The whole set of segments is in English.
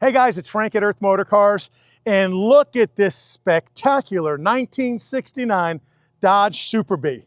Hey guys, it's Frank at Earth Motorcars, and look at this spectacular 1969 Dodge Super Bee.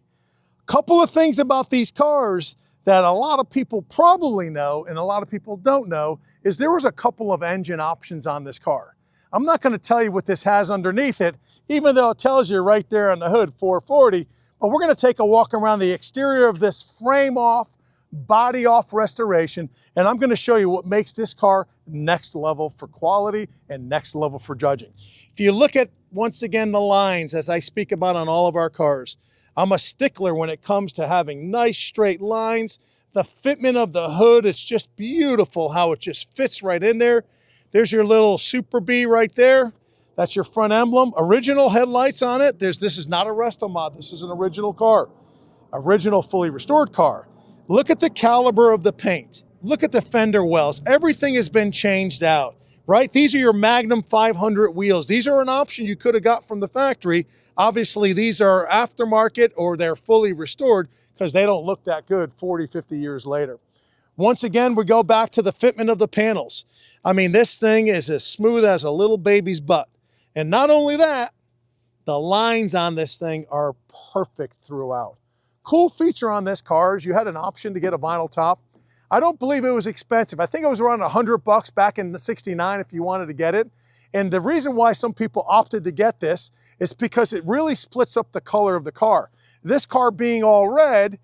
Couple of things about these cars that a lot of people probably know and a lot of people don't know is there was a couple of engine options on this car. I'm not going to tell you what this has underneath it, even though it tells you right there on the hood 440, but we're going to take a walk around the exterior of this frame off, body off restoration, and I'm going to show you what makes this car next level for quality and next level for judging. If you look at, once again, the lines as I speak about on all of our cars, I'm a stickler when it comes to having nice straight lines. The fitment of the hood, it's just beautiful how it just fits right in there. There's your little Super Bee right there. That's your front emblem. Original headlights on it. This is not a resto mod. This is an original car. Original fully restored car. Look at the caliber of the paint. Look at the fender wells. Everything has been changed out, right? These are your Magnum 500 wheels. These are an option you could have got from the factory. Obviously, these are aftermarket or they're fully restored because they don't look that good 40, 50 years later. Once again, we go back to the fitment of the panels. I mean, this thing is as smooth as a little baby's butt. And not only that, the lines on this thing are perfect throughout. Cool feature on this car is you had an option to get a vinyl top. I don't believe it was expensive. I think it was around $100 back in the '69 if you wanted to get it. And the reason why some people opted to get this is because it really splits up the color of the car. This car being all red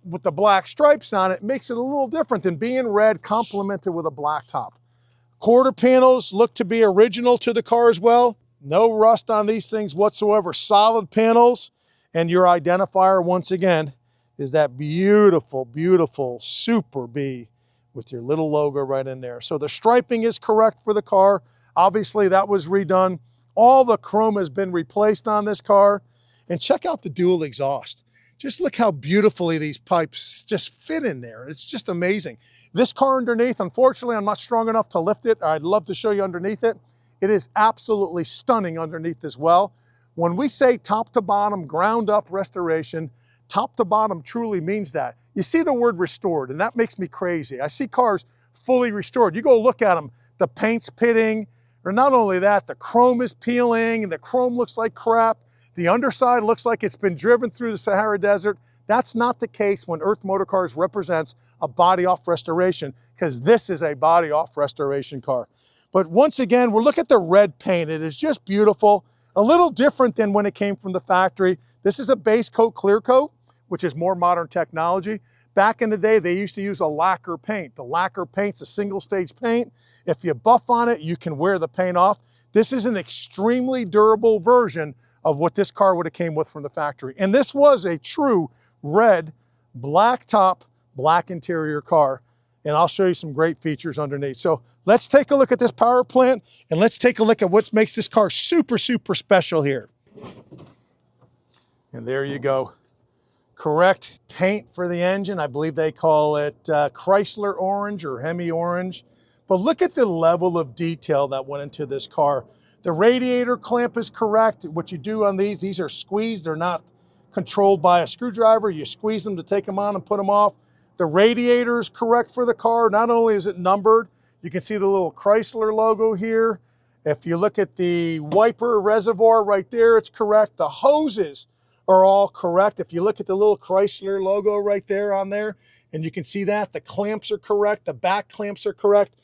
with the black stripes on it makes it a little different than being red complemented with a black top. Quarter panels look to be original to the car as well. No rust on these things whatsoever. Solid panels. And your identifier, once again, is that beautiful, beautiful Super Bee with your little logo right in there. So the striping is correct for the car. Obviously, that was redone. All the chrome has been replaced on this car. And check out the dual exhaust. Just look how beautifully these pipes just fit in there. It's just amazing. This car underneath, unfortunately, I'm not strong enough to lift it. I'd love to show you underneath it. It is absolutely stunning underneath as well. When we say top to bottom, ground up restoration, top to bottom truly means that. You see the word restored, and that makes me crazy. I see cars fully restored. You go look at them, the paint's pitting, or not only that, the chrome is peeling, and the chrome looks like crap. The underside looks like it's been driven through the Sahara Desert. That's not the case when Earth Motorcars represents a body off restoration, because this is a body off restoration car. But once again, we'll look at the red paint. It is just beautiful. A little different than when it came from the factory. This is a base coat clear coat, which is more modern technology. Back in the day, they used to use a lacquer paint. The lacquer paint's a single stage paint. If you buff on it, you can wear the paint off. This is an extremely durable version of what this car would have came with from the factory. And this was a true red, black top, black interior car. And I'll show you some great features underneath. So let's take a look at this power plant and let's take a look at what makes this car super, super special here. And there you go. Correct paint for the engine. I believe they call it Chrysler orange or Hemi orange. But look at the level of detail that went into this car. The radiator clamp is correct. What you do on these are squeezed. They're not controlled by a screwdriver. You squeeze them to take them on and put them off. The radiator is correct for the car. Not only is it numbered, you can see the little Chrysler logo here. If you look at the wiper reservoir right there, it's correct. The hoses are all correct. If you look at the little Chrysler logo right there on there, and you can see that, the clamps are correct. The back clamps are correct.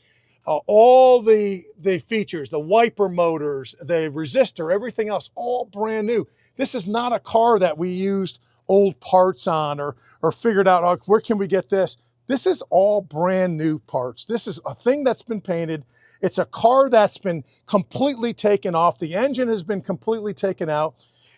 All the features, the wiper motors, the resistor, everything else, all brand new. This is not a car that we used old parts on or figured out, oh, where can we get this? This is all brand new parts. This is a thing that's been painted. It's a car that's been completely taken off. The engine has been completely taken out.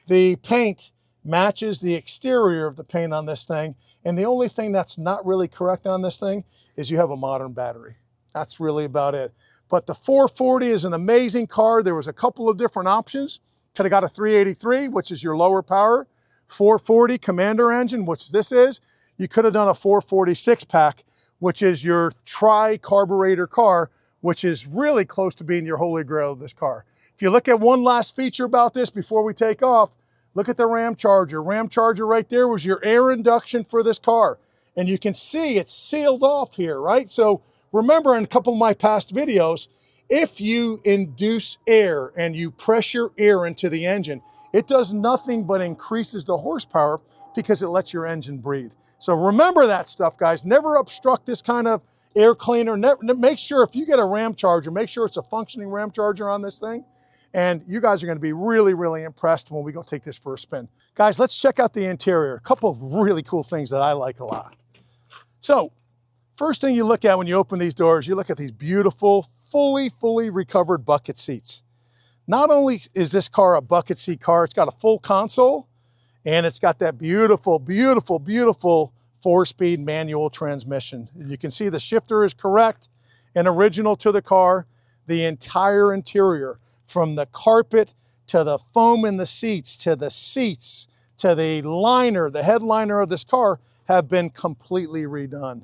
The paint matches the exterior of the paint on this thing. And the only thing that's not really correct on this thing is you have a modern battery. That's really about it. But the 440 is an amazing car. There was a couple of different options. Could have got a 383, which is your lower power. 440 Commander engine, which this is. You could have done a 446 pack, which is your tri-carburetor car, which is really close to being your holy grail of this car. If you look at one last feature about this before we take off, look at the Ram Charger. Ram Charger right there was your air induction for this car. And you can see it's sealed off here, right? So remember in a couple of my past videos, If you induce air and you pressure air into the engine, it does nothing but increases the horsepower because it lets your engine breathe. So remember that stuff, guys. Never obstruct this kind of air cleaner. Make sure if you get a ram charger, make sure it's a functioning ram charger on this thing. And you guys are gonna be really, really impressed when we go take this for a spin. Guys, let's check out the interior. A couple of really cool things that I like a lot. So, first thing you look at when you open these doors, you look at these beautiful, fully recovered bucket seats. Not only is this car a bucket seat car, it's got a full console, and it's got that beautiful 4-speed manual transmission. You can see the shifter is correct and original to the car. The entire interior, from the carpet to the foam in the seats, to the liner, the headliner of this car, have been completely redone.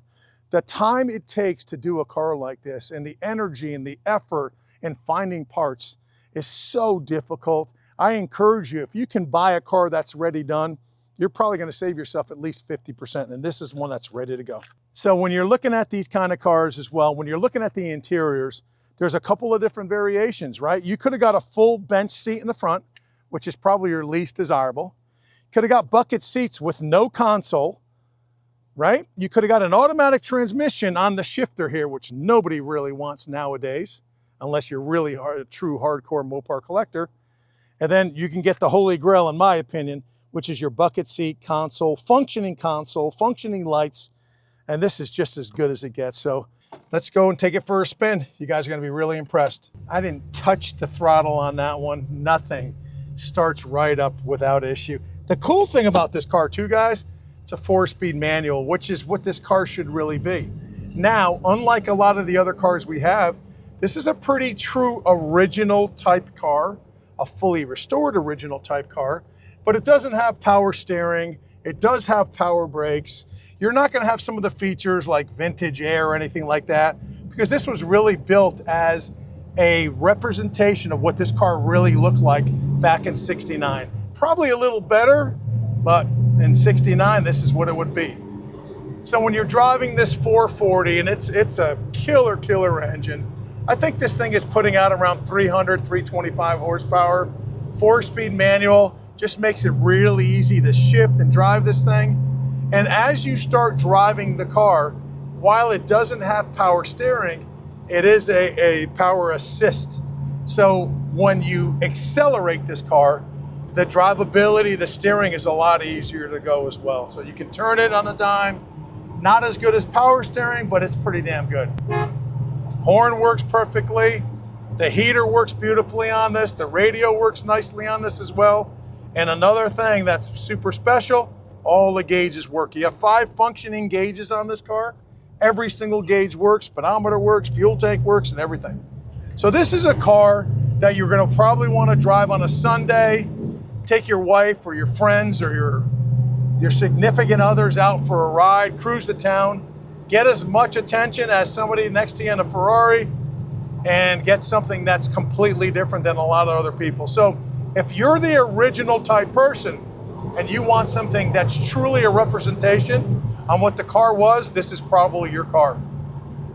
The time it takes to do a car like this and the energy and the effort in finding parts is so difficult. I encourage you, if you can buy a car that's ready done, you're probably gonna save yourself at least 50%, and this is one that's ready to go. So when you're looking at these kind of cars as well, when you're looking at the interiors, there's a couple of different variations, right? You could have got a full bench seat in the front, which is probably your least desirable. Could have got bucket seats with no console, right? You could have got an automatic transmission on the shifter here, which nobody really wants nowadays, unless you're really a true hardcore Mopar collector. And then you can get the holy grail, in my opinion, which is your bucket seat console, functioning lights, and this is just as good as it gets. So let's go and take it for a spin. You guys are gonna be really impressed. I didn't touch the throttle on that one, nothing. Starts right up without issue. The cool thing about this car too, guys, it's a 4-speed manual, which is what this car should really be. Now, unlike a lot of the other cars we have, this is a pretty true original type car, a fully restored original type car, but it doesn't have power steering. It does have power brakes. You're not gonna have some of the features like vintage air or anything like that, because this was really built as a representation of what this car really looked like back in '69. Probably a little better, but in '69, this is what it would be. So when you're driving this 440, and it's a killer engine, I think this thing is putting out around 300, 325 horsepower. 4-speed manual just makes it really easy to shift and drive this thing. And as you start driving the car, while it doesn't have power steering, it is a power assist. So when you accelerate this car, the drivability, the steering is a lot easier to go as well. So you can turn it on a dime. Not as good as power steering, but it's pretty damn good. Horn works perfectly. The heater works beautifully on this. The radio works nicely on this as well. And another thing that's super special, all the gauges work. You have 5 functioning gauges on this car. Every single gauge works, speedometer works, fuel tank works, and everything. So this is a car that you're gonna probably wanna drive on a Sunday, take your wife or your friends or your significant others out for a ride, cruise the town, get as much attention as somebody next to you in a Ferrari, and get something that's completely different than a lot of other people. So if you're the original type person and you want something that's truly a representation on what the car was, this is probably your car.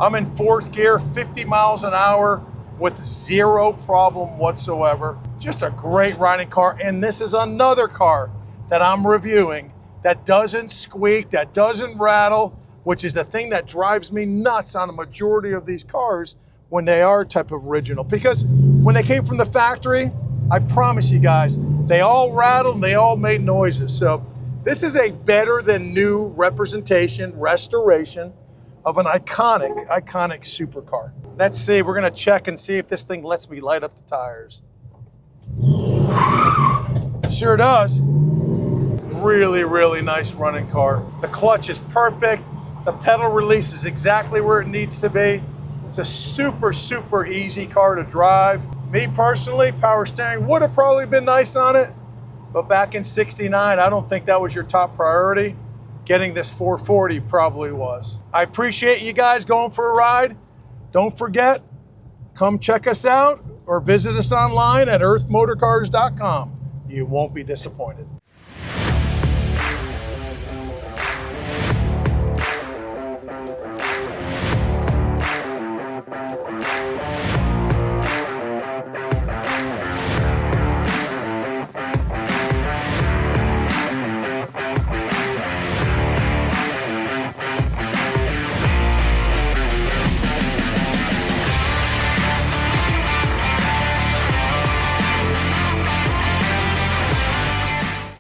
I'm in 4th gear, 50 miles an hour with 0 problem whatsoever. Just a great riding car. And this is another car that I'm reviewing that doesn't squeak, that doesn't rattle, which is the thing that drives me nuts on a majority of these cars when they are type of original. Because when they came from the factory, I promise you guys, they all rattled and they all made noises. So this is a better than new representation, restoration of an iconic supercar. Let's see, we're gonna check and see if this thing lets me light up the tires. Sure does. Really nice running car. The clutch is perfect. The pedal release is exactly where it needs to be. It's a super easy car to drive. Me personally, power steering would have probably been nice on it, but back in '69, I don't think that was your top priority. Getting this 440 probably was. I appreciate you guys going for a ride. Don't forget, come check us out or visit us online at earthmotorcars.com. You won't be disappointed.